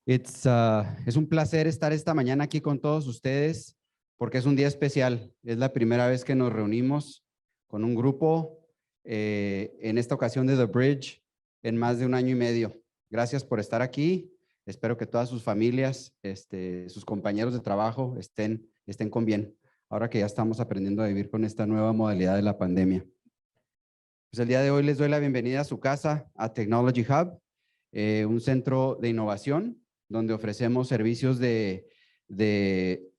Es un placer estar esta mañana aquí con todos ustedes porque es un día especial. Es la primera vez que nos reunimos con un grupo, en esta ocasión de The Bridge, en más de un año y medio. Gracias por estar aquí. Espero que todas sus familias, sus compañeros de trabajo estén con bien, ahora que ya estamos aprendiendo a vivir con esta nueva modalidad de la pandemia. Pues el día de hoy les doy la bienvenida a su casa, a Technology Hub, un centro de innovación donde ofrecemos servicios de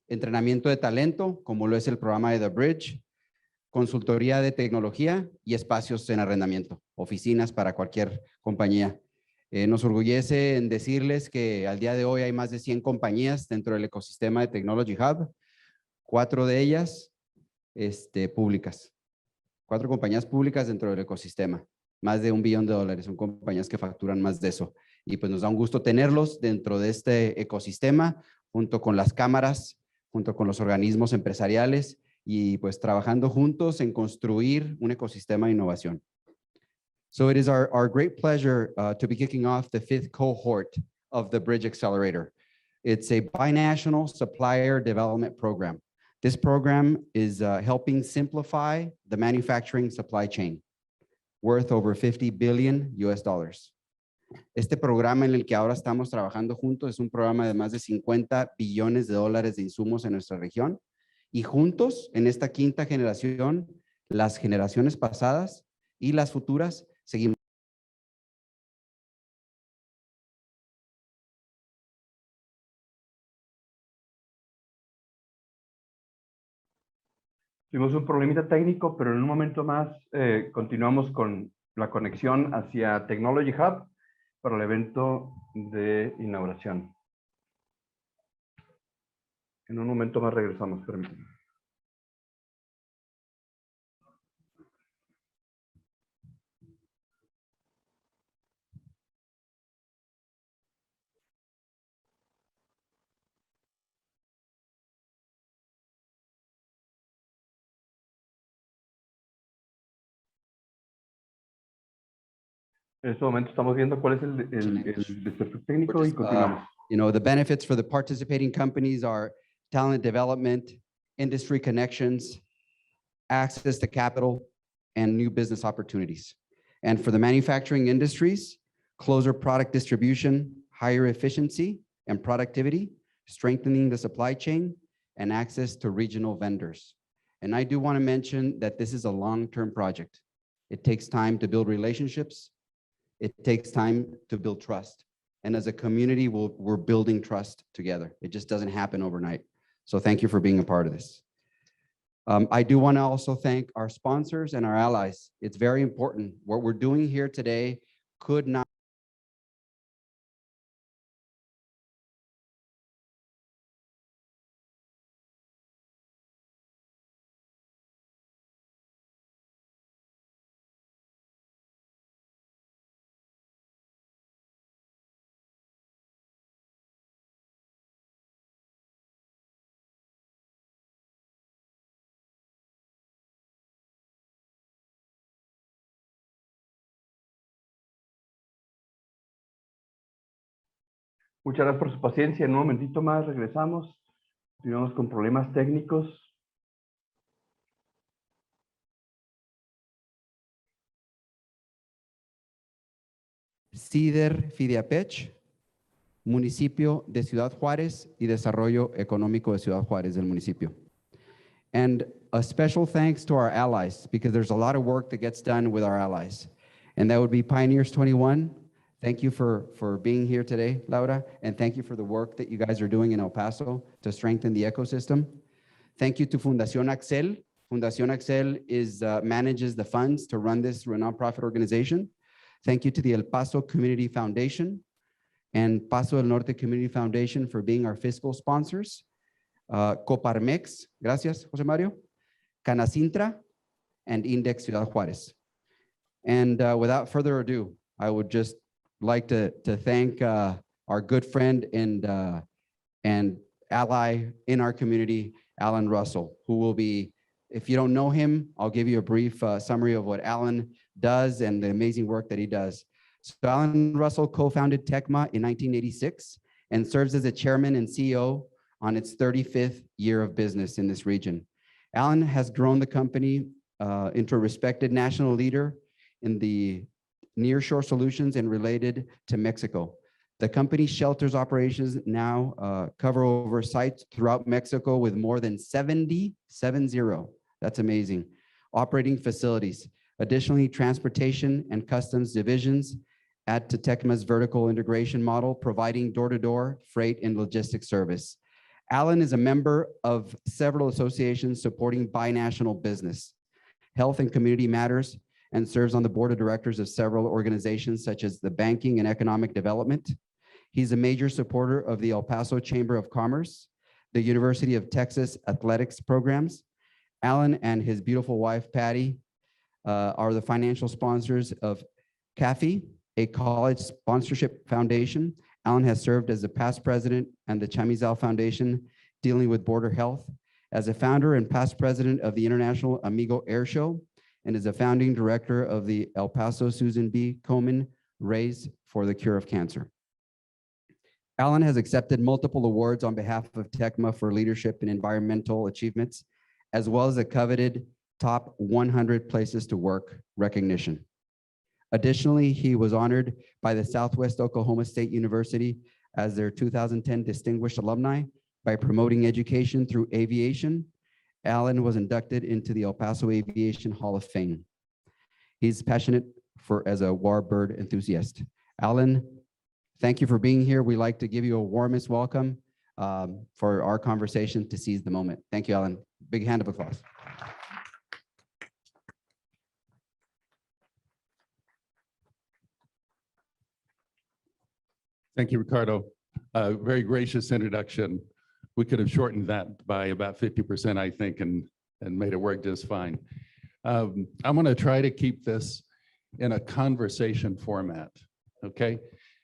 entrenamiento de talento, como lo es el programa de The Bridge, consultoría de tecnología y espacios en arrendamiento, oficinas para cualquier compañía. Nos orgullece en decirles que al día de hoy hay más de 100 compañías dentro del ecosistema de Technology Hub, 4 de ellas públicas. 4 compañías públicas dentro del ecosistema, más de $1 billón, son compañías que facturan más de eso. Y pues nos da un gusto tenerlos dentro de este ecosistema, junto con las cámaras, junto con los organismos empresariales y pues trabajando juntos en construir un ecosistema de innovación. So it is our great pleasure to be kicking off the 5th cohort of the Bridge Accelerator. It's a binational supplier development program. This program is helping simplify the manufacturing supply chain, worth over $50 billion. Este programa en el que ahora estamos trabajando juntos es un programa de más de $50 billones de insumos en nuestra región. Y juntos, en esta 5ª generación, las generaciones pasadas y las futuras, seguimos. Tuvimos un problemita técnico, pero en un momento más continuamos con la conexión hacia Technology Hub para el evento de inauguración. En un momento más regresamos, permítanme. En este momento estamos viendo cuál es el desperfecto técnico y continuamos. The benefits for the participating companies are talent development, industry connections, access to capital, and new business opportunities. And for the manufacturing industries, closer product distribution, higher efficiency and productivity, strengthening the supply chain, and access to regional vendors. And I do want to mention that this is a long-term project. It takes time to build relationships. It takes time to build trust. And as a community, we're building trust together. It just doesn't happen overnight. So thank you for being a part of this. I do want to also thank our sponsors and our allies. It's very important. What we're doing here today could not Muchas gracias por su paciencia. En un momentito más regresamos. Tuvimos con problemas técnicos. Sieder Fidiapech, municipio de Ciudad Juárez y desarrollo económico de Ciudad Juárez del municipio. And a special thanks to our allies, because there's a lot of work that gets done with our allies. And that would be Pioneers 21. Thank you for being here today, Laura. And thank you for the work that you guys are doing in El Paso to strengthen the ecosystem. Thank you to Fundación Axel. Fundación Axel manages the funds to run this nonprofit organization. Thank you to the El Paso Community Foundation and Paso del Norte Community Foundation for being our fiscal sponsors. Coparmex, gracias, José Mario, Canacintra, and Index Ciudad Juárez. And without further ado, I would just like to thank our good friend and ally in our community, Alan Russell, who will be, if you don't know him, I'll give you a brief summary of what Alan does and the amazing work that he does. So Alan Russell co-founded TECMA in 1986 and serves as a chairman and CEO on its 35th year of business in this region. Alan has grown the company into a respected national leader in the nearshore solutions and related to Mexico. The company's shelters operations now cover over sites throughout Mexico with more than 70, that's amazing, operating facilities. Additionally, transportation and customs divisions add to TECMA's vertical integration model, providing door-to-door freight and logistics service. Alan is a member of several associations supporting binational business, health and community matters, and serves on the board of directors of several organizations such as the Banking and Economic Development. He's a major supporter of the El Paso Chamber of Commerce, the University of Texas athletics programs. Alan and his beautiful wife, Patty, are the financial sponsors of CAFI, a college sponsorship foundation. Alan has served as the past president and the Chamizal Foundation, dealing with border health, as a founder and past president of the International Amigo Air Show, and is a founding director of the El Paso Susan B. Komen Raise for the Cure of Cancer. Alan has accepted multiple awards on behalf of TECMA for leadership and environmental achievements, as well as a coveted top 100 places to work recognition. Additionally, he was honored by the Southwest Oklahoma State University as their 2010 Distinguished Alumni by promoting education through aviation. Alan was inducted into the El Paso Aviation Hall of Fame. He's passionate as a warbird enthusiast. Alan, thank you for being here. We'd like to give you a warmest welcome for our conversation to Seize the Moment. Thank you, Alan. Big hand of applause. Thank you, Ricardo. Very gracious introduction. We could have shortened that by about 50%, I think, and made it work just fine. I'm going to try to keep this in a conversation format, okay?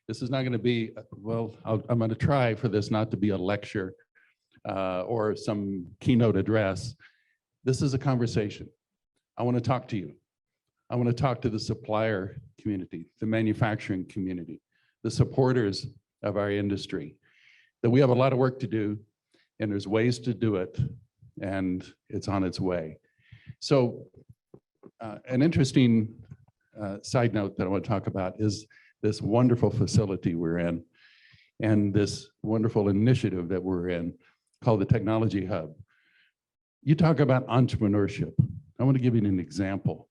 This is not going to be, well, I'm going to try for this not to be a lecture or some keynote address. This is a conversation. I want to talk to you. I want to talk to the supplier community, the manufacturing community, the supporters of our industry, that we have a lot of work to do, and there's ways to do it, and it's on its way. So an interesting side note that I want to talk about is this wonderful facility we're in and this wonderful initiative that we're in called the Technology Hub. You talk about entrepreneurship. I want to give you an example.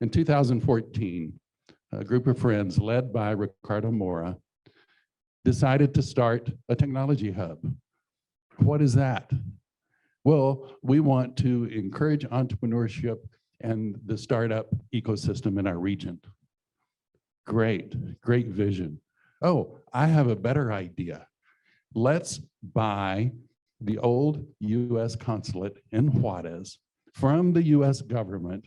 In 2014, a group of friends led by Ricardo Mora decided to start a technology hub. What is that? Well, we want to encourage entrepreneurship and the startup ecosystem in our region. Great, great vision. Oh, I have a better idea. Let's buy the old US consulate in Juarez from the US government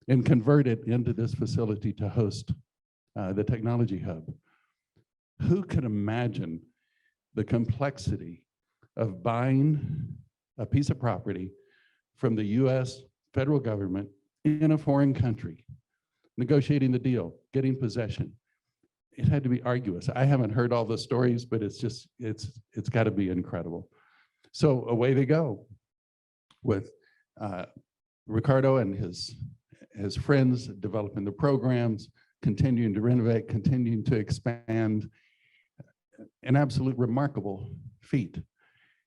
and convert it into this facility to host the technology hub. Who could imagine the complexity of buying a piece of property from the US federal government in a foreign country, negotiating the deal, getting possession? It had to be arduous. I haven't heard all the stories, but it's got to be incredible. So away they go with Ricardo and his friends developing the programs, continuing to renovate, continuing to expand. An absolute remarkable feat.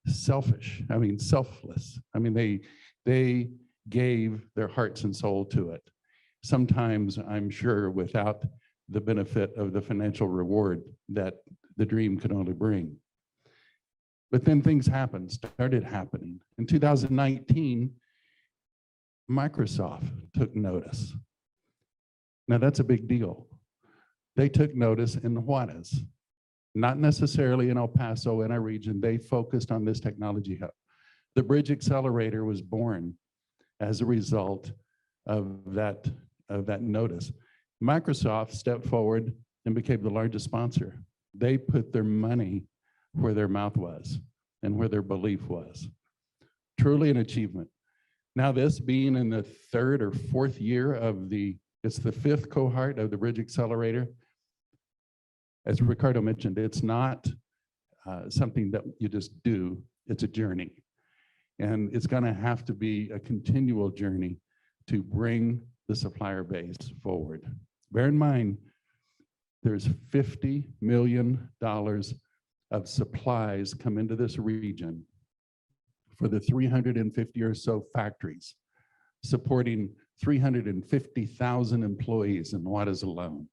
Selfish, I mean, selfless. I mean, they gave their hearts and soul to it. Sometimes, I'm sure, without the benefit of the financial reward that the dream could only bring. But then things started happening. In 2019, Microsoft took notice. Now that's a big deal. They took notice in Juarez, not necessarily in El Paso, in our region. They focused on this technology hub. The Bridge Accelerator was born as a result of that notice. Microsoft stepped forward and became the largest sponsor. They put their money where their mouth was and where their belief was. Truly an achievement. Now this being in the third or fourth year of it's the fifth cohort of the Bridge Accelerator. As Ricardo mentioned, it's not something that you just do. It's a journey. And it's going to have to be a continual journey to bring the supplier base forward. Bear in mind, there's $50 million of supplies come into this region for the 350 or so factories, supporting 350,000 employees in Juarez alone.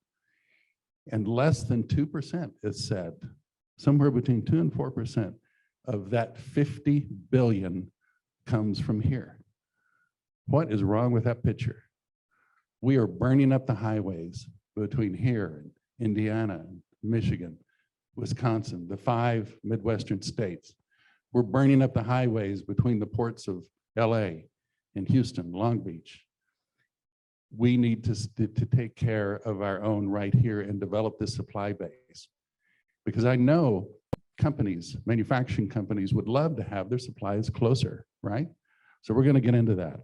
And less than 2% is said, somewhere between 2 and 4% of that 50 billion comes from here. What is wrong with that picture? We are burning up the highways between here and Indiana, Michigan, Wisconsin, the 5 Midwestern states. We're burning up the highways between the ports of LA and Houston, Long Beach. We need to take care of our own right here and develop this supply base. Because I know companies, manufacturing companies would love to have their supplies closer, right? So we're going to get into that.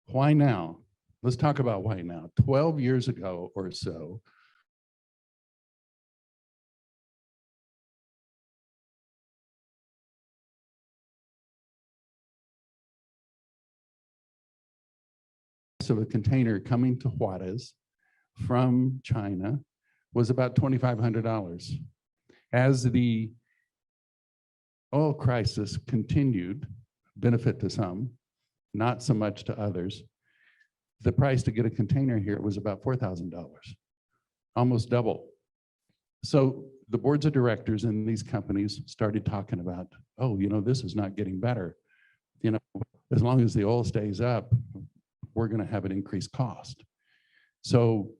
Why now? Let's talk about why now. 12 years ago or so, of a container coming to Juarez from China was about $2,500. As the oil crisis continued, benefit to some, not so much to others, the price to get a container here was about $4,000, almost double. So the boards of directors in these companies started talking about, oh, you know, this is not getting better. You know, as long as the oil stays up, we're going to have an increased cost. So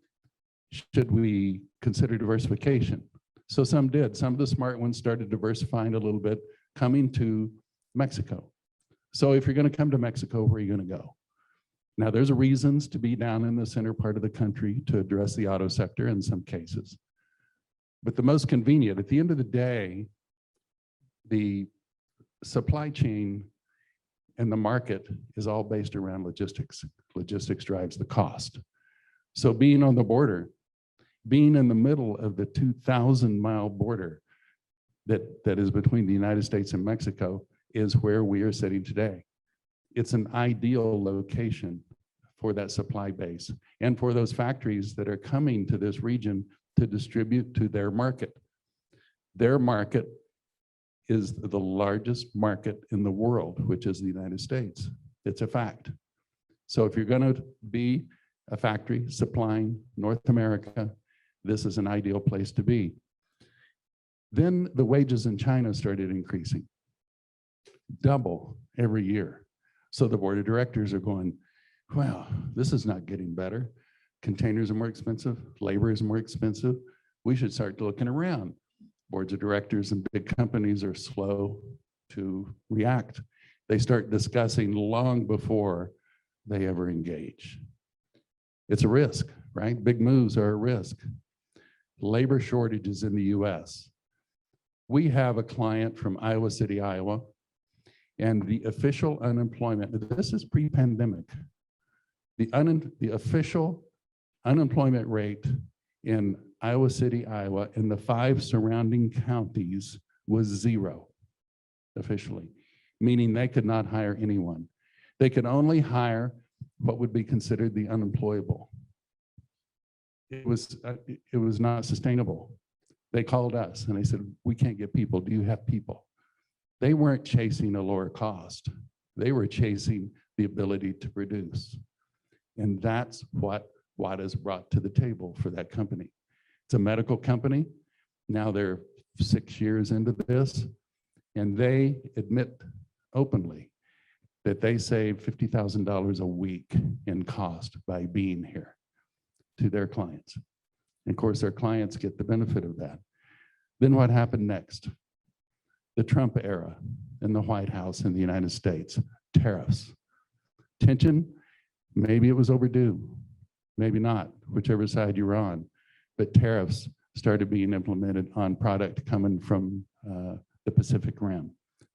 should we consider diversification? So some did. Some of the smart ones started diversifying a little bit, coming to Mexico. So if you're going to come to Mexico, where are you going to go? Now, there's reasons to be down in the center part of the country to address the auto sector in some cases. But the most convenient, at the end of the day, the supply chain and the market is all based around logistics. Logistics drives the cost. So being on the border, being in the middle of the 2,000-mile border that is between the United States and Mexico is where we are sitting today. It's an ideal location for that supply base and for those factories that are coming to this region to distribute to their market. Their market is the largest market in the world, which is the United States. It's a fact. So if you're going to be a factory supplying North America, this is an ideal place to be. Then the wages in China started increasing, double every year. So the board of directors are going, well, this is not getting better. Containers are more expensive, labor is more expensive. We should start looking around. Boards of directors and big companies are slow to react. They start discussing long before they ever engage. It's a risk, right? Big moves are a risk. Labor shortages in the US. We have a client from Iowa City, Iowa, and the official unemployment, this is pre-pandemic, the official unemployment rate in Iowa City, Iowa, and the 5 surrounding counties was 0 officially, meaning they could not hire anyone. They could only hire what would be considered the unemployable. It was not sustainable. They called us and they said, we can't get people. Do you have people? They weren't chasing a lower cost. They were chasing the ability to produce. And that's what Juarez brought to the table for that company. It's a medical company. Now they're 6 years into this, and they admit openly that they save $50,000 a week in cost by being here to their clients. And of course, their clients get the benefit of that. Then what happened next? The Trump era in the White House in the United States, tariffs. Tension, maybe it was overdue, maybe not, whichever side you're on. But tariffs started being implemented on product coming from the Pacific Rim,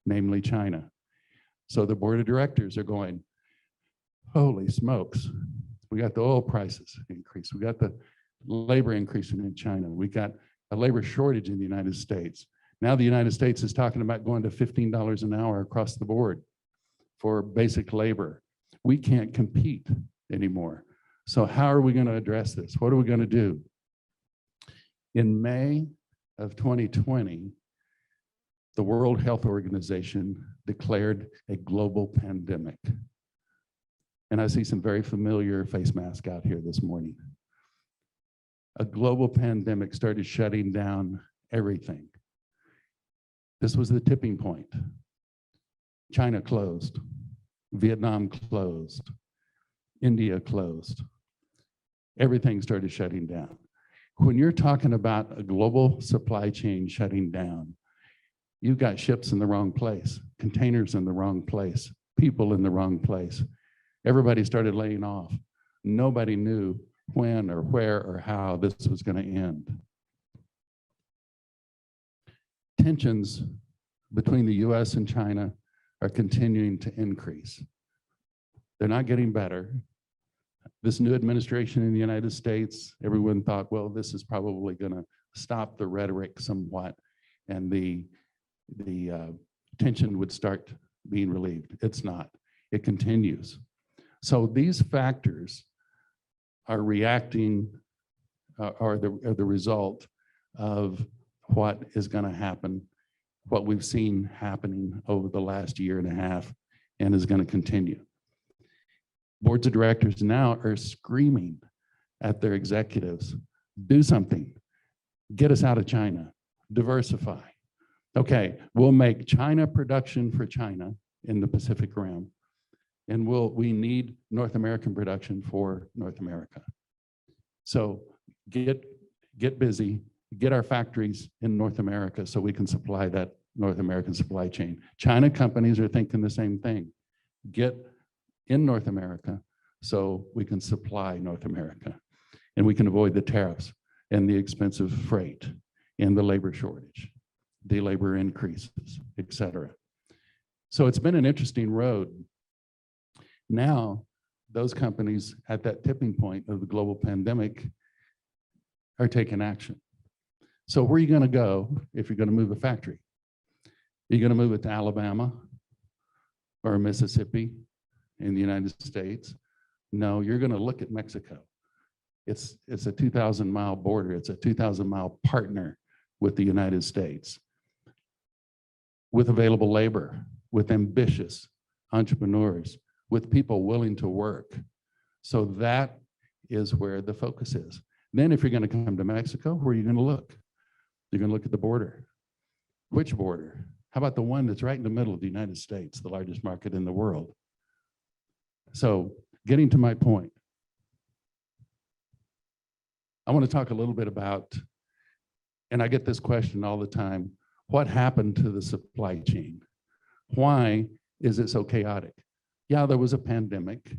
namely China. So the board of directors are going, holy smokes, we got the oil prices increase. We got the labor increasing in China. We got a labor shortage in the United States. Now the United States is talking about going to $15 an hour across the board for basic labor. We can't compete anymore. So how are we going to address this? What are we going to do? In May of 2020, the World Health Organization declared a global pandemic. And I see some very familiar face masks out here this morning. A global pandemic started shutting down everything. This was the tipping point. China closed, Vietnam closed, India closed. Everything started shutting down. When you're talking about a global supply chain shutting down, you've got ships in the wrong place, containers in the wrong place, people in the wrong place. Everybody started laying off. Nobody knew when or where or how this was going to end. Tensions between the US and China are continuing to increase. They're not getting better. This new administration in the United States, everyone thought, well, this is probably going to stop the rhetoric somewhat and the tension would start being relieved. It's not. It continues. So these factors are reacting, are the result of what is going to happen, what we've seen happening over the last year and a half, and is going to continue. Boards of directors now are screaming at their executives, do something, get us out of China, diversify. Okay, we'll make China production for China in the Pacific Rim, and we need North American production for North America. So get busy, get our factories in North America so we can supply that North American supply chain. China companies are thinking the same thing. Get in North America so we can supply North America and we can avoid the tariffs and the expensive freight and the labor shortage, the labor increases, et cetera. So it's been an interesting road. Now, those companies at that tipping point of the global pandemic are taking action. So where are you going to go if you're going to move a factory? Are you going to move it to Alabama or Mississippi in the United States? No, you're going to look at Mexico. It's a 2,000-mile border. It's a 2,000-mile partner with the United States, with available labor, with ambitious entrepreneurs, with people willing to work. So that is where the focus is. Then if you're going to come to Mexico, where are you going to look? You're going to look at the border. Which border? How about the one that's right in the middle of the United States, the largest market in the world? So getting to my point, I want to talk a little bit about, and I get this question all the time, what happened to the supply chain? Why is it so chaotic? Yeah, there was a pandemic,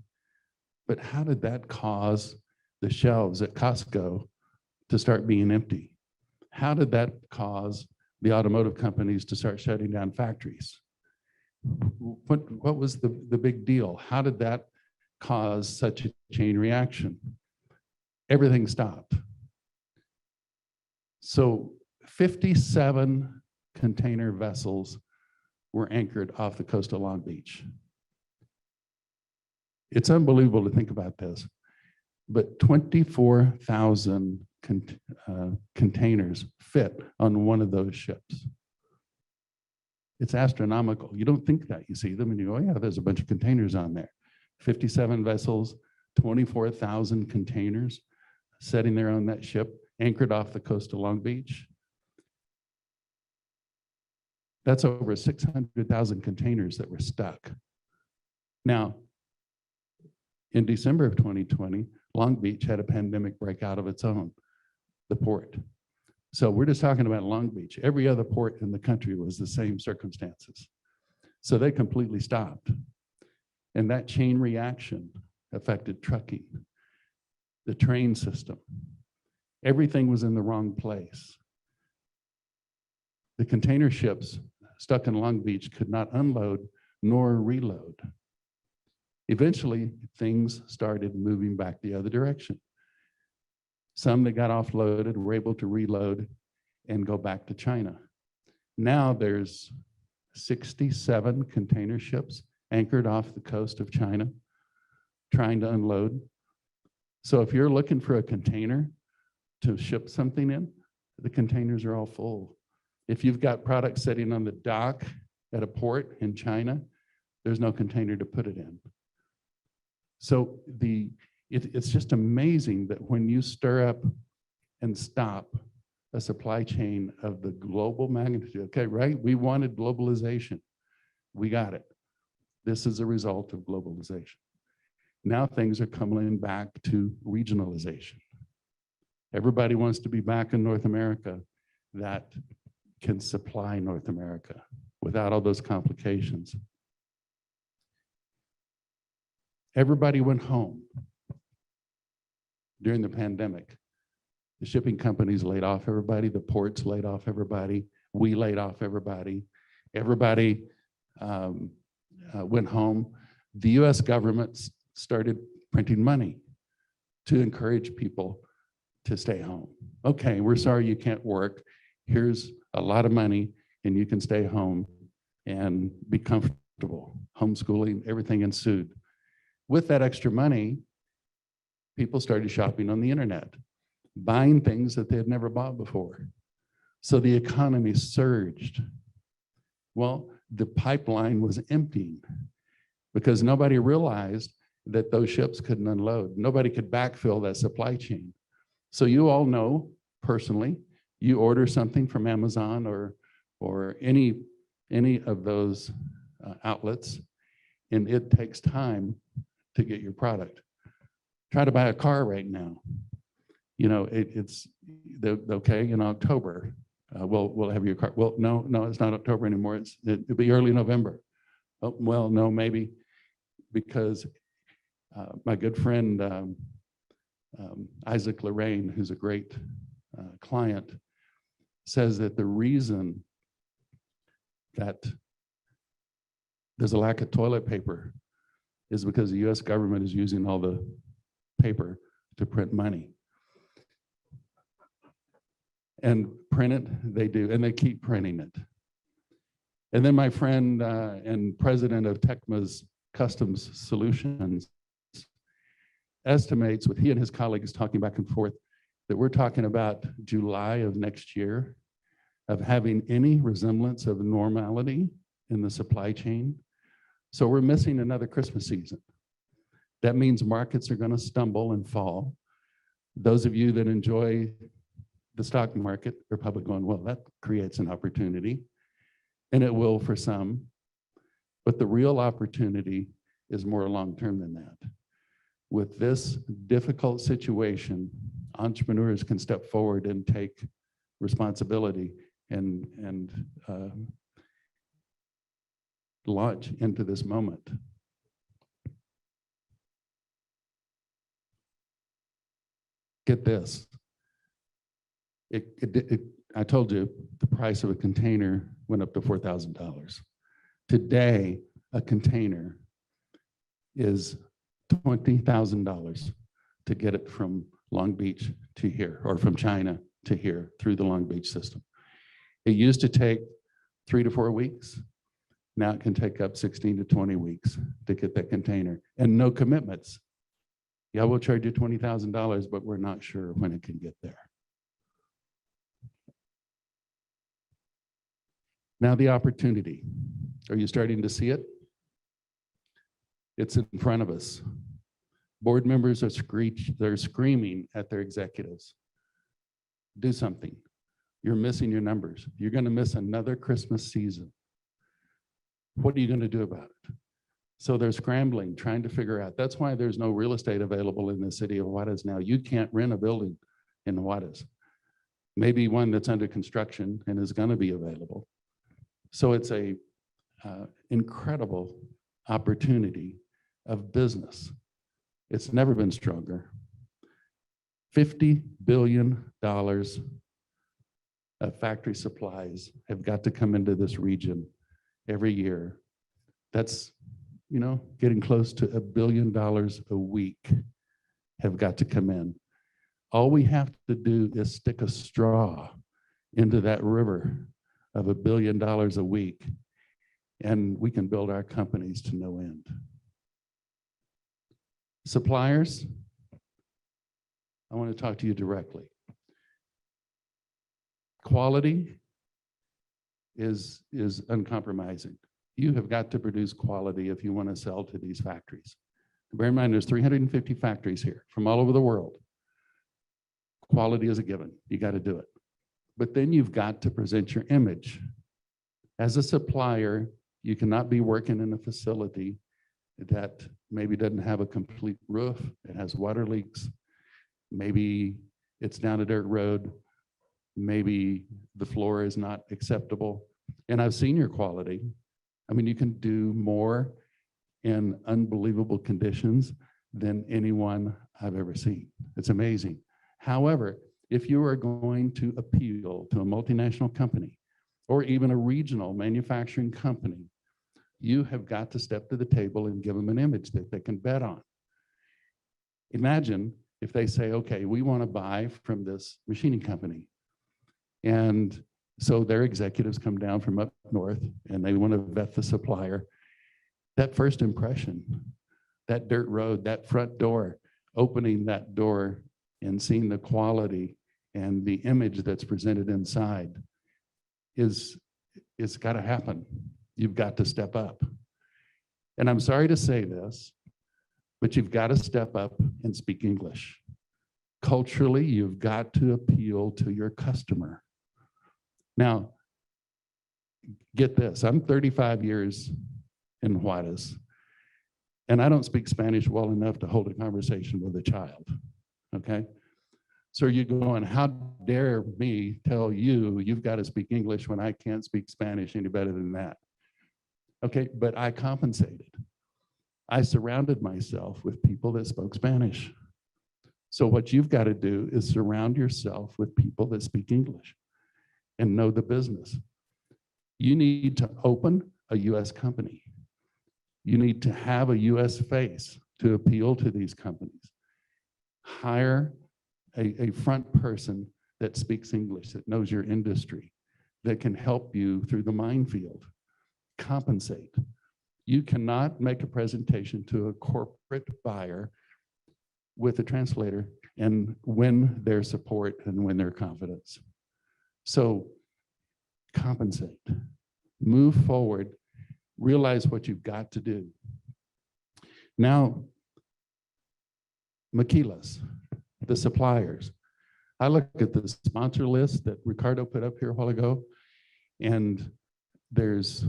but how did that cause the shelves at Costco to start being empty? How did that cause the automotive companies to start shutting down factories? What was the big deal? How did that cause such a chain reaction? Everything stopped. So 57 container vessels were anchored off the coast of Long Beach. It's unbelievable to think about this, but 24,000 containers fit on one of those ships. It's astronomical. You don't think that. You see them and you go, oh yeah, there's a bunch of containers on there. 57 vessels, 24,000 containers sitting there on that ship, anchored off the coast of Long Beach. That's over 600,000 containers that were stuck. Now, in December of 2020, Long Beach had a pandemic break out of its own, the port. So we're just talking about Long Beach. Every other port in the country was the same circumstances. So they completely stopped. And that chain reaction affected trucking, the train system. Everything was in the wrong place. The container ships stuck in Long Beach could not unload nor reload. Eventually, things started moving back the other direction. Some that got offloaded were able to reload and go back to China. Now there's 67 container ships anchored off the coast of China trying to unload. So if you're looking for a container to ship something in, the containers are all full. If you've got product sitting on the dock at a port in China, there's no container to put it in. So it's just amazing that when you stir up and stop a supply chain of the global magnitude, okay, right? We wanted globalization. We got it. This is a result of globalization. Now things are coming back to regionalization. Everybody wants to be back in North America that can supply North America without all those complications. Everybody went home during the pandemic. The shipping companies laid off everybody, the ports laid off everybody, we laid off everybody. Everybody went home. The US government started printing money to encourage people to stay home. Okay, we're sorry you can't work. Here's a lot of money and you can stay home and be comfortable. Homeschooling, everything ensued. With that extra money, people started shopping on the internet, buying things that they had never bought before. So the economy surged. Well, the pipeline was emptying because nobody realized that those ships couldn't unload. Nobody could backfill that supply chain. So you all know personally, you order something from Amazon or any of those outlets, and it takes time to get your product. Try to buy a car right now. You know, it's okay in October. We'll have your car. Well, no, it's not October anymore. It'll be early November. Oh, well, no, maybe because my good friend Isaac Lorraine, who's a great client, says that the reason that there's a lack of toilet paper is because the US government is using all the paper to print money. And print it, they do, and they keep printing it. And then my friend and president of TECMA's Customs Solutions estimates, with he and his colleagues talking back and forth, that we're talking about July of next year of having any resemblance of normality in the supply chain. So we're missing another Christmas season. That means markets are going to stumble and fall. Those of you that enjoy the stock market are probably going, well, that creates an opportunity, and it will for some. But the real opportunity is more long-term than that. With this difficult situation, entrepreneurs can step forward and take responsibility and launch into this moment. Get this. I told you the price of a container went up to $4,000. Today, a container is $20,000 to get it from Long Beach to here, or from China to here through the Long Beach system. It used to take 3 to 4 weeks. Now it can take up 16 to 20 weeks to get that container, and no commitments. Yeah, we'll charge you $20,000, but we're not sure when it can get there. Now the opportunity. Are you starting to see it? It's in front of us. Board members are they're screaming at their executives. Do something. You're missing your numbers. You're going to miss another Christmas season. What are you going to do about it? So they're scrambling, trying to figure out. That's why there's no real estate available in the city of Juarez now. You can't rent a building in Juarez. Maybe one that's under construction and is going to be available. So it's a incredible opportunity of business. It's never been stronger. $50 billion of factory supplies have got to come into this region every year. That's, you know, getting close to $1 billion a week have got to come in. All we have to do is stick a straw into that river of $1 billion a week, and we can build our companies to no end. Suppliers, I want to talk to you directly. Quality is uncompromising. You have got to produce quality if you want to sell to these factories. Bear in mind, there's 350 factories here from all over the world. Quality is a given. You got to do it. But then you've got to present your image. As a supplier, you cannot be working in a facility that maybe doesn't have a complete roof, it has water leaks, maybe it's down a dirt road, maybe the floor is not acceptable. And I've seen your quality. I mean, you can do more in unbelievable conditions than anyone I've ever seen. It's amazing. However, if you are going to appeal to a multinational company or even a regional manufacturing company, you have got to step to the table and give them an image that they can bet on. Imagine if they say, okay, we want to buy from this machining company. And so their executives come down from up north and they want to vet the supplier. That first impression, that dirt road, that front door, opening that door and seeing the quality and the image that's presented inside it's got to happen. You've got to step up. And I'm sorry to say this, but you've got to step up and speak English. Culturally, you've got to appeal to your customer. Now, get this, I'm 35 years in Juarez, and I don't speak Spanish well enough to hold a conversation with a child, okay? So you're going, how dare me tell you you've got to speak English when I can't speak Spanish any better than that? Okay, but I compensated. I surrounded myself with people that spoke Spanish. So what you've got to do is surround yourself with people that speak English and know the business. You need to open a US company. You need to have a US face to appeal to these companies. Hire a front person that speaks English, that knows your industry, that can help you through the minefield. Compensate. You cannot make a presentation to a corporate buyer with a translator and win their support and win their confidence. So compensate, move forward, realize what you've got to do. Now, maquilas, the suppliers. I looked at the sponsor list that Ricardo put up here a while ago, and there's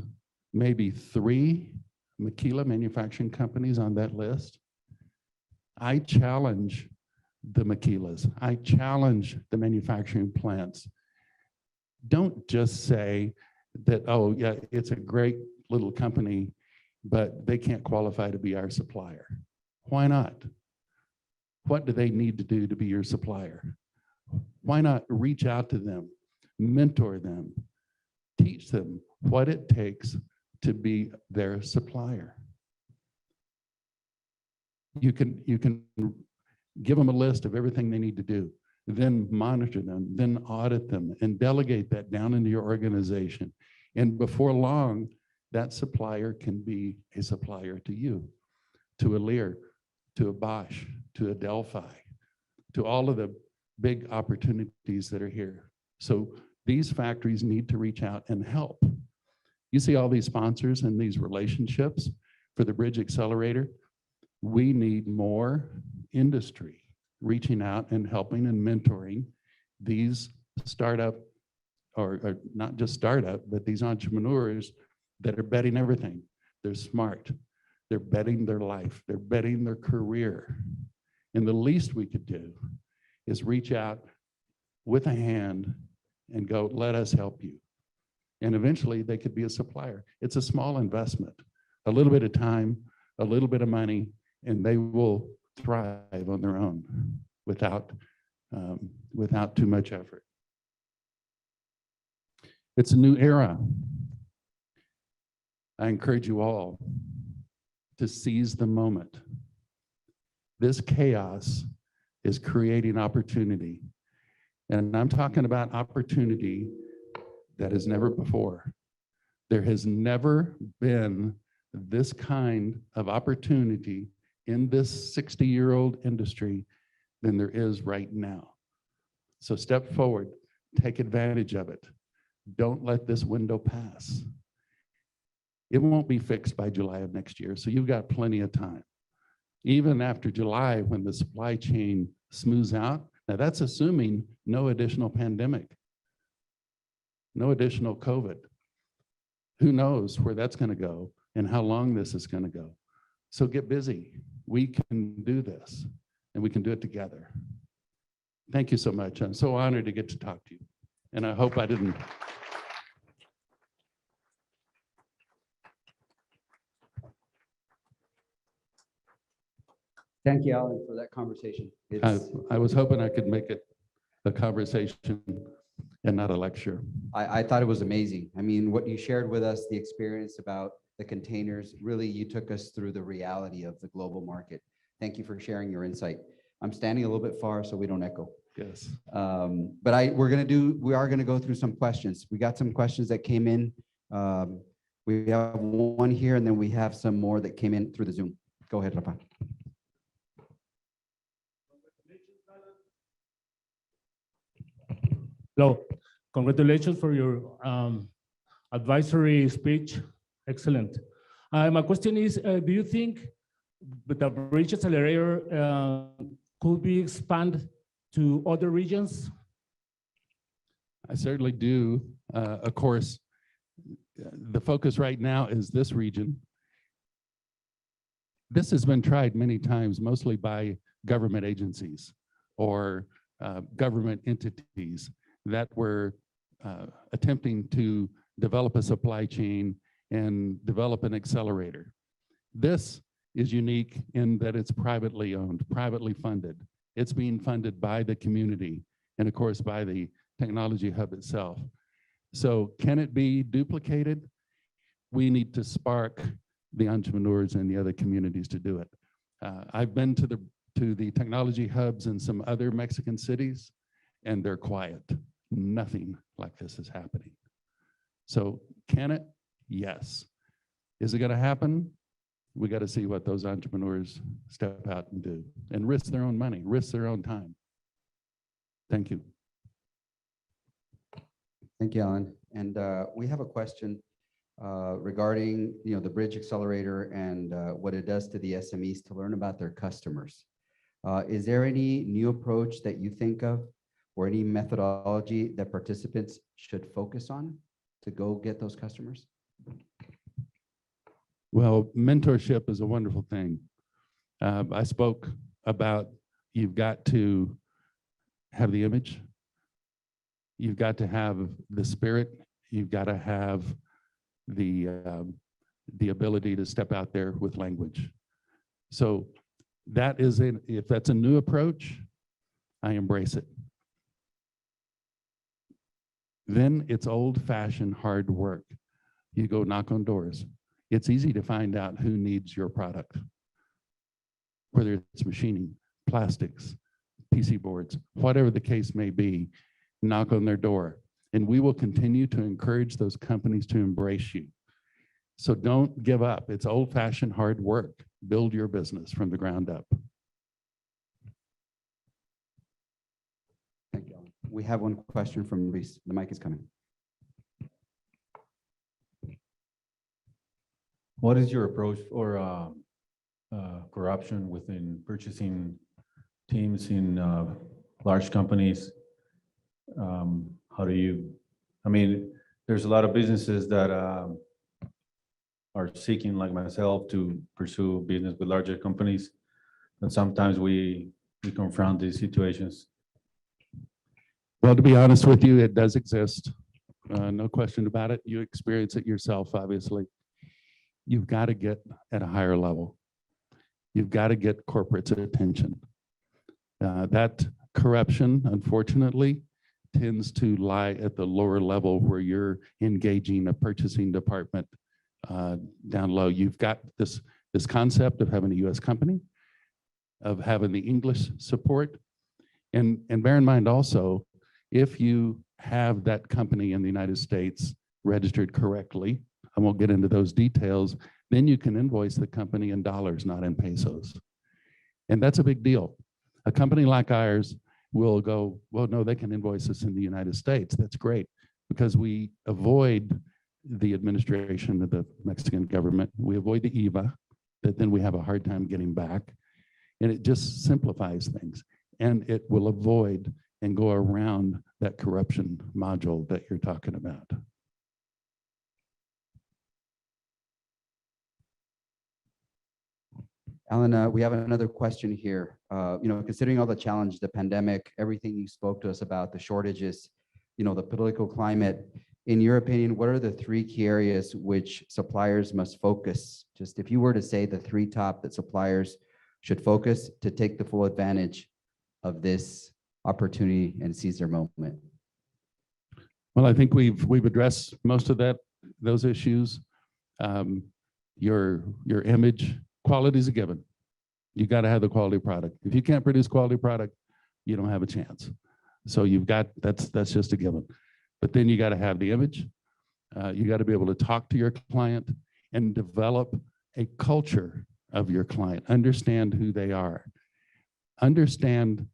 maybe 3 maquila manufacturing companies on that list. I challenge the maquilas. I challenge the manufacturing plants. Don't just say that, oh yeah, it's a great little company, but they can't qualify to be our supplier. Why not? What do they need to do to be your supplier? Why not reach out to them, mentor them, teach them what it takes to be their supplier? You can give them a list of everything they need to do, then monitor them, then audit them, and delegate that down into your organization. And before long, that supplier can be a supplier to you, to a Lear, to a Bosch, to a Delphi, to all of the big opportunities that are here. So these factories need to reach out and help. You see all these sponsors and these relationships for the Bridge Accelerator. We need more industry reaching out and helping and mentoring these startup, or not just startup, but these entrepreneurs that are betting everything. They're smart. They're betting their life. They're betting their career. And the least we could do is reach out with a hand and go, let us help you. And eventually they could be a supplier. It's a small investment, a little bit of time, a little bit of money, and they will thrive on their own without too much effort. It's a new era. I encourage you all to seize the moment. This chaos is creating opportunity. And I'm talking about opportunity that is never before. There has never been this kind of opportunity in this 60-year-old industry than there is right now. So step forward, take advantage of it. Don't let this window pass. It won't be fixed by July of next year, so you've got plenty of time. Even after July, when the supply chain smooths out, now that's assuming no additional pandemic, no additional COVID. Who knows where that's going to go and how long this is going to go. So get busy. We can do this, and we can do it together. Thank you so much. I'm so honored to get to talk to you, and I hope I didn't. Thank you, Alan, for that conversation. I was hoping I could make it a conversation and not a lecture. I thought it was amazing. I mean, what you shared with us, the experience about the containers, really, you took us through the reality of the global market. Thank you for sharing your insight. I'm standing a little bit far so we don't echo. Yes. But we are gonna go through some questions. We got some questions that came in. We have one here, and then we have some more that came in through the Zoom. Go ahead, Rafa. Hello, congratulations for your advisory speech. Excellent. My question is, do you think the Bridge Accelerator could be expanded to other regions? I certainly do. Of course, the focus right now is this region. This has been tried many times, mostly by government agencies or government entities that were attempting to develop a supply chain and develop an accelerator. This is unique in that it's privately owned, privately funded. It's being funded by the community and of course by the technology hub itself. So can it be duplicated? We need to spark the entrepreneurs and the other communities to do it. I've been to the technology hubs in some other Mexican cities, and they're quiet. Nothing like this is happening. So can it? Yes. Is it going to happen? We got to see what those entrepreneurs step out and do and risk their own money, risk their own time. Thank you. Thank you, Alan. And we have a question regarding the Bridge Accelerator and what it does to the SMEs to learn about their customers. Is there any new approach that you think of or any methodology that participants should focus on to go get those customers? Well, mentorship is a wonderful thing. I spoke about you've got to have the image, you've got to have the spirit, you've got to have the ability to step out there with language. So that is if that's a new approach, I embrace it. Then it's old-fashioned hard work. You go knock on doors. It's easy to find out who needs your product, whether it's machining, plastics, PC boards, whatever the case may be, knock on their door. And we will continue to encourage those companies to embrace you. So don't give up. It's old-fashioned hard work. Build your business from the ground up. Thank you. We have one question from Luis. The mic is coming. What is your approach for corruption within purchasing teams in large companies? How do you, I mean, there's a lot of businesses that are seeking, like myself, to pursue business with larger companies. And sometimes we confront these situations. Well, to be honest with you, it does exist. No question about it. You experience it yourself, obviously. You've got to get at a higher level. You've got to get corporate's attention. That corruption, unfortunately, tends to lie at the lower level where you're engaging a purchasing department down low. You've got this concept of having a US company, of having the English support. And bear in mind also, If you have that company in the United States registered correctly, I won't get into those details, then you can invoice the company in dollars, not in pesos. And that's a big deal. A company like ours will go, well, no, they can invoice us in the United States. That's great, because we avoid the administration of the Mexican government. We avoid the IVA that then we have a hard time getting back. And it just simplifies things. And it will avoid and go around that corruption module that you're talking about. Alan, we have another question here. Considering all the challenge, the pandemic, everything you spoke to us about, the shortages, the political climate, in your opinion, what are the 3 key areas which suppliers must focus? Just if you were to say the 3 top that suppliers should focus to take the full advantage of this opportunity and seize their moment. Well, I think we've addressed most of those issues. Your image, quality is a given. You got to have the quality product. If you can't produce quality product, you don't have a chance. So that's just a given. But then you got to have the image. You got to be able to talk to your client and develop a culture of your client. Understand who they are. Understand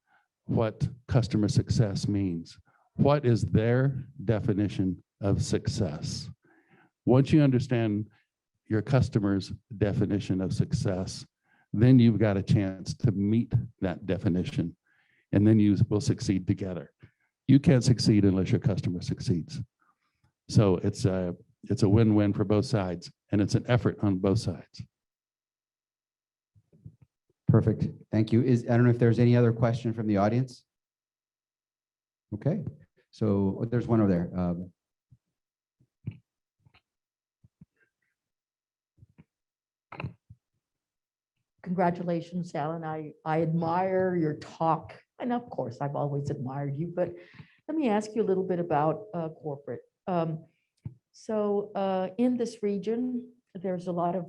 what customer success means. What is their definition of success? Once you understand your customer's definition of success, then you've got a chance to meet that definition, and then you will succeed together. You can't succeed unless your customer succeeds. So it's a win-win for both sides, and it's an effort on both sides. Perfect. Thank you. I don't know if there's any other question from the audience. Okay. So there's one over there. Congratulations, Alan. I admire your talk. And of course, I've always admired you, but let me ask you a little bit about corporate. In this region, there's a lot of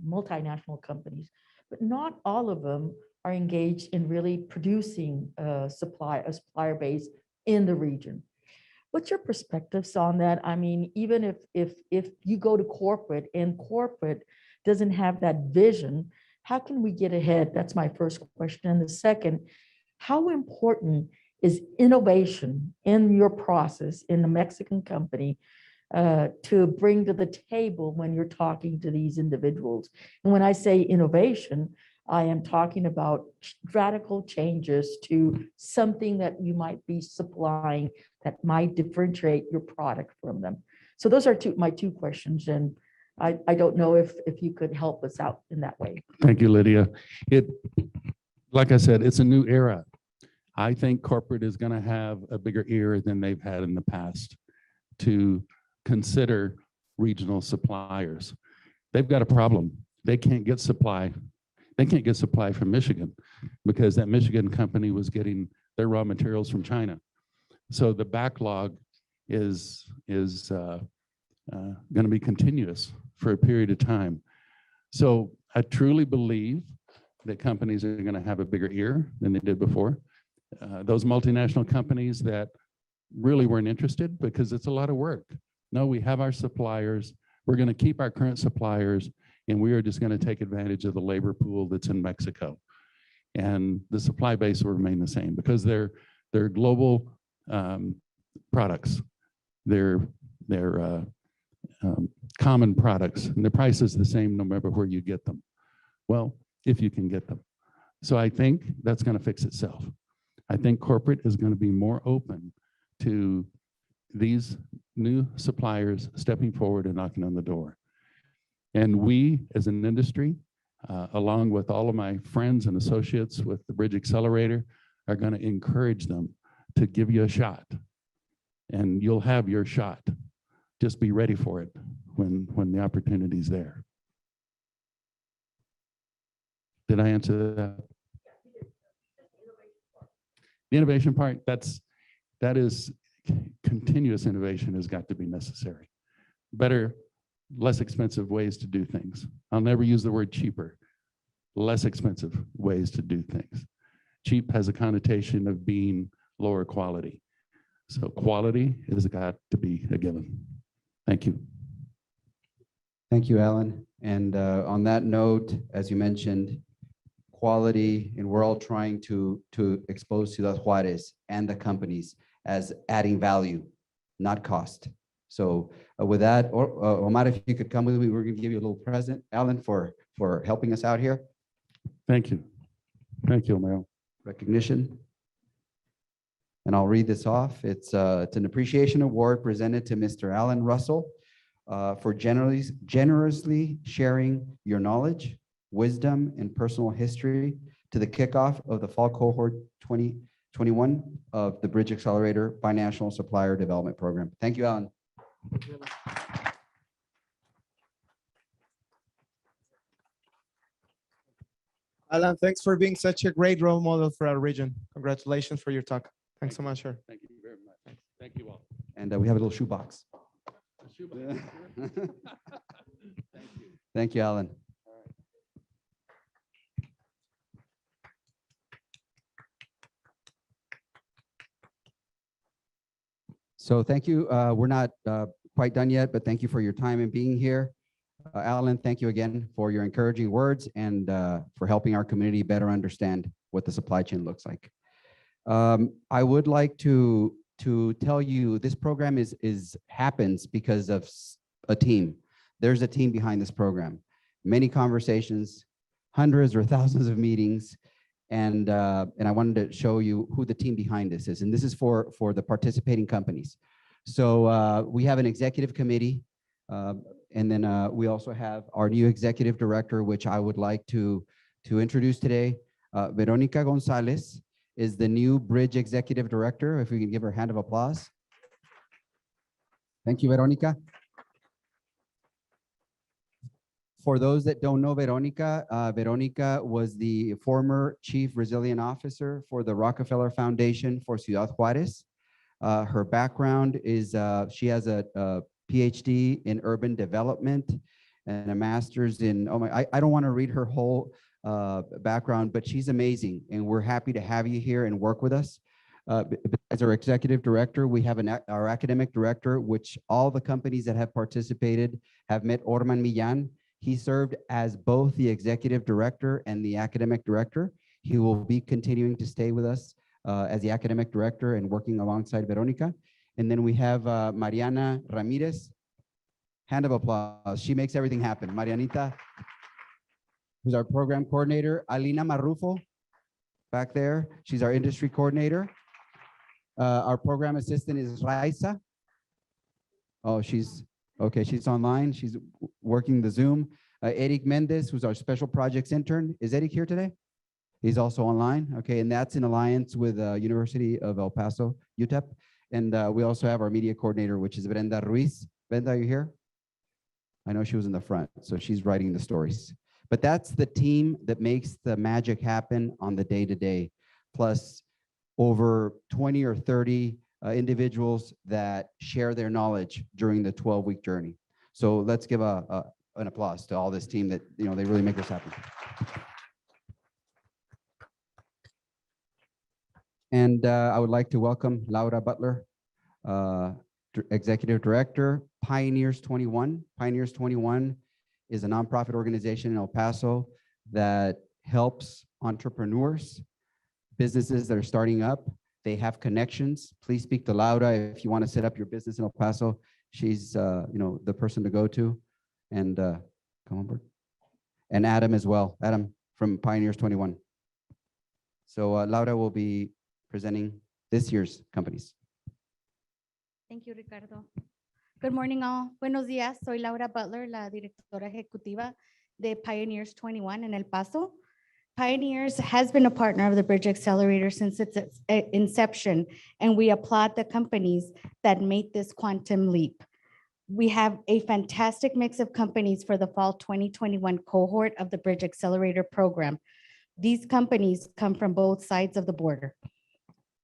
multinational companies, but not all of them are engaged in really producing a supplier base in the region. What's your perspectives on that? I mean, even if you go to corporate and corporate doesn't have that vision, how can we get ahead? That's my first question. And the second, how important is innovation in your process in the Mexican company to bring to the table when you're talking to these individuals? And when I say innovation, I am talking about radical changes to something that you might be supplying that might differentiate your product from them. So those are my two questions, and I don't know if you could help us out in that way. Thank you, Lydia. Like I said, it's a new era. I think corporate is going to have a bigger ear than they've had in the past to consider regional suppliers. They've got a problem. They can't get supply. They can't get supply from Michigan because that Michigan company was getting their raw materials from China. So the backlog is going to be continuous for a period of time. So I truly believe that companies are going to have a bigger ear than they did before. Those multinational companies that really weren't interested because it's a lot of work. No, we have our suppliers. We're going to keep our current suppliers, and we are just going to take advantage of the labor pool that's in Mexico. And the supply base will remain the same because they're global products. They're common products, and the price is the same no matter where you get them. Well, if you can get them. So I think that's going to fix itself. I think corporate is going to be more open to these new suppliers stepping forward and knocking on the door. And we, as an industry, along with all of my friends and associates with the Bridge Accelerator, are going to encourage them to give you a shot. And you'll have your shot. Just be ready for it when the opportunity's there. Did I answer that? The innovation part, that is continuous innovation has got to be necessary. Better, less expensive ways to do things. I'll never use the word cheaper. Less expensive ways to do things. Cheap has a connotation of being lower quality. So quality has got to be a given. Thank you. Thank you, Alan. And on that note, as you mentioned, quality, and we're all trying to expose Ciudad Juarez and the companies as adding value, not cost. So with that, Omar, if you could come with me, we're going to give you a little present, Alan, for helping us out here. Thank you. Thank you, Omar. Recognition. And I'll read this off. It's an appreciation award presented to Mr. Alan Russel for generously sharing your knowledge, wisdom, and personal history to the kickoff of the fall cohort 2021 of the Bridge Accelerator binational supplier development program. Thank you, Alan. Alan, thanks for being such a great role model for our region. Congratulations for your talk. Thanks so much, sir. Thank you very much. Thank you all. And we have a little shoebox. Thank you, Alan. So thank you. We're not quite done yet, but thank you for your time and being here. Alan, thank you again for your encouraging words and for helping our community better understand what the supply chain looks like. I would like to tell you this program happens because of a team. There's a team behind this program. Many conversations, hundreds or thousands of meetings, and I wanted to show you who the team behind this is. And this is for the participating companies. So we have an executive committee, and then we also have our new executive director, which I would like to introduce today. Veronica Gonzalez is the new Bridge executive director. If we can give her a hand of applause. Thank you, Veronica. For those that don't know Veronica, Veronica was the former Chief Resilient Officer for the Rockefeller Foundation for Ciudad Juarez. Her background is she has a PhD in urban development and a master's in, I don't want to read her whole background, but she's amazing. And we're happy to have you here and work with us. As our executive director, we have our academic director, which all the companies that have participated have met Orman Millan. He served as both the executive director and the academic director. He will be continuing to stay with us as the academic director and working alongside Veronica. And then we have Mariana Ramirez. Hand of applause. She makes everything happen. Marianita, who's our program coordinator. Alina Marrufo, back there. She's our industry coordinator. Our program assistant is Raisa. Oh, she's online. She's working the Zoom. Eric Mendez, who's our special projects intern. Is Eric here today? He's also online. Okay, and that's in alliance with University of El Paso, UTEP. And we also have our media coordinator, which is Brenda Ruiz. Brenda, are you here? I know she was in the front, so she's writing the stories. But that's the team that makes the magic happen on the day-to-day, plus over 20 or 30 individuals that share their knowledge during the 12-week journey. So let's give an applause to all this team that, they really make this happen. And I would like to welcome Laura Butler, Executive Director, Pioneers 21. Pioneers 21 is a nonprofit organization in El Paso that helps entrepreneurs, businesses that are starting up. They have connections. Please speak to Laura if you want to set up your business in El Paso. She's the person to go to. And come on board. And Adam as well. Adam from Pioneers 21. So Laura will be presenting this year's companies. Thank you, Ricardo. Good morning, all. Buenos días. Soy Laura Butler, la directora ejecutiva de Pioneers 21 in El Paso. Pioneers has been a partner of the Bridge Accelerator since its inception, and we applaud the companies that made this quantum leap. We have a fantastic mix of companies for the fall 2021 cohort of the Bridge Accelerator program. These companies come from both sides of the border.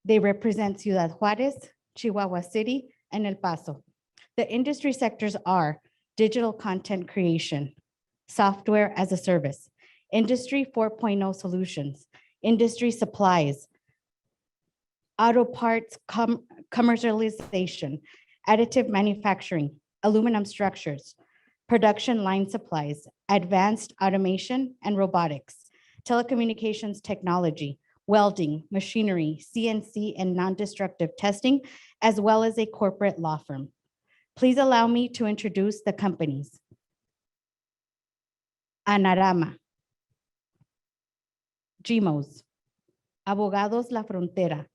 They represent Ciudad Juarez, Chihuahua City, and El Paso. The industry sectors are digital content creation, software as a service, Industry 4.0 solutions, industry supplies, auto parts, commercialization, additive manufacturing, aluminum structures, production line supplies, advanced automation and robotics, telecommunications technology, welding, machinery, CNC, and non-destructive testing, as well as a corporate law firm. Please allow me to introduce the companies. Anarama, GMOS, Abogados La Frontera,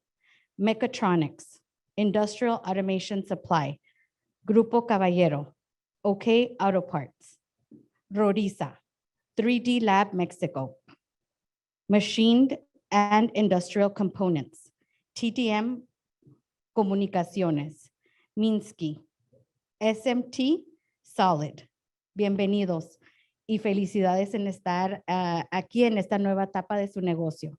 Mechatronics, Industrial Automation Supply, Grupo Caballero, OK Auto Parts, Roriza, 3D Lab Mexico, Machined and Industrial Components, TTM Comunicaciones, Minsky, SMT Solid. Bienvenidos y felicidades en estar aquí en esta nueva etapa de su negocio.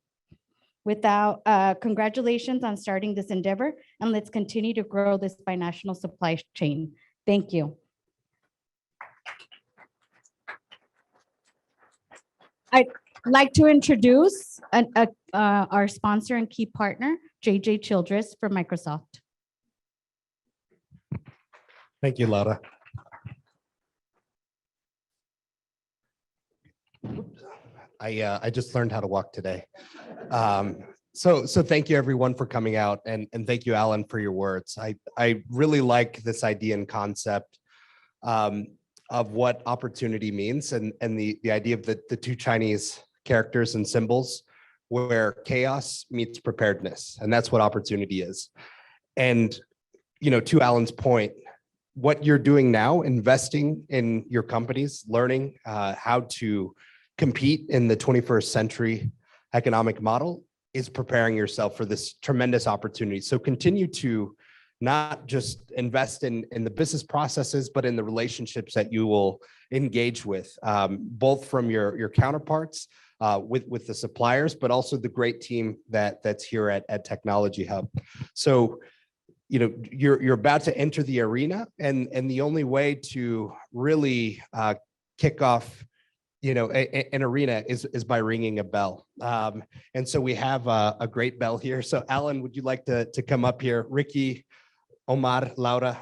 Congratulations on starting this endeavor, and let's continue to grow this binational supply chain. Thank you. I'd like to introduce our sponsor and key partner, JJ Childress from Microsoft. Thank you, Laura. I just learned how to walk today. So thank you everyone for coming out, and thank you, Alan, for your words. I really like this idea and concept of what opportunity means, and the idea of the two Chinese characters and symbols where chaos meets preparedness, and that's what opportunity is. And to Alan's point, what you're doing now, investing in your companies, learning how to compete in the 21st century economic model, is preparing yourself for this tremendous opportunity. So continue to not just invest in the business processes, but in the relationships that you will engage with, both from your counterparts, with the suppliers, but also the great team that's here at Technology Hub. So you're about to enter the arena, and the only way to really kick off an arena is by ringing a bell. And so we have a great bell here. So Alan, would you like to come up here? Ricky, Omar, Laura.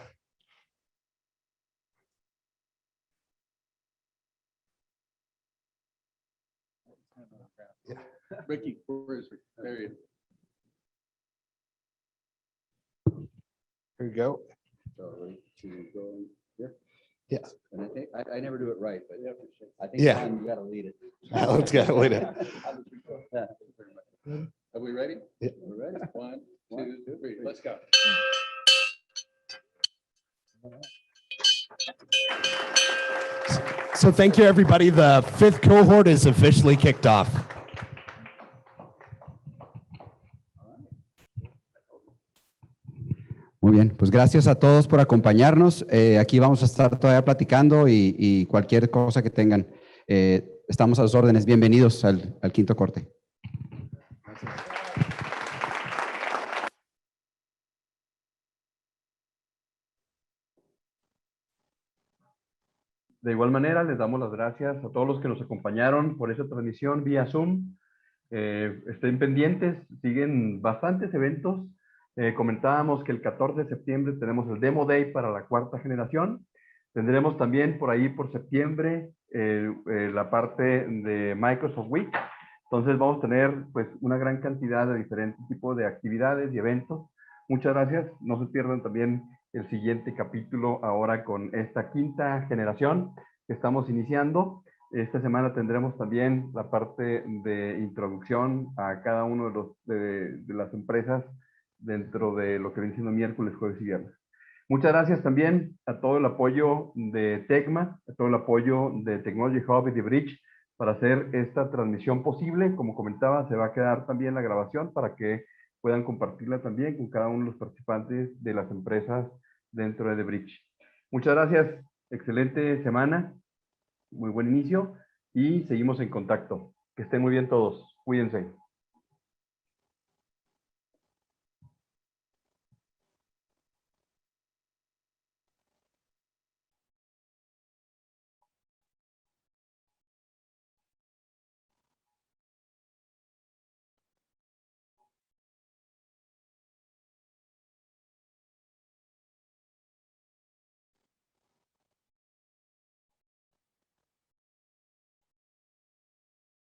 Yeah. Ricky, where is Ricky? There he is. Here we go. So to go here. Yeah. And I never do it right, but I think Yeah. Alan, you got to lead it. Alan's got to lead it. Yeah. Are we ready? Yeah. We're ready. One, two, three. Let's go. So thank you, everybody. The 5th cohort is officially kicked off. Muy bien, pues gracias a todos por acompañarnos. Aquí vamos a estar todavía platicando y cualquier cosa que tengan. Estamos a sus órdenes. Bienvenidos al quinto corte. De igual manera, les damos las gracias a todos los que nos acompañaron por esta transmisión vía Zoom. Estén pendientes, siguen bastantes eventos. Comentábamos que el 14 de septiembre tenemos el Demo Day para la 4ª generación. Tendremos también por ahí por septiembre la parte de Microsoft Week. Entonces vamos a tener pues una gran cantidad de diferentes tipos de actividades y eventos. Muchas gracias. No se pierdan también el siguiente capítulo ahora con esta 5ª generación que estamos iniciando. Esta semana tendremos también la parte de introducción a cada uno de las empresas dentro de lo que viene siendo miércoles, jueves y viernes. Muchas gracias también a todo el apoyo de TECMA, a todo el apoyo de Technology Hub y de Bridge para hacer esta transmisión posible. Como comentaba, se va a quedar también la grabación para que puedan compartirla también con cada uno de los participantes de las empresas dentro de Bridge. Muchas gracias, excelente semana, muy buen inicio y seguimos en contacto. Que estén muy bien todos, cuídense.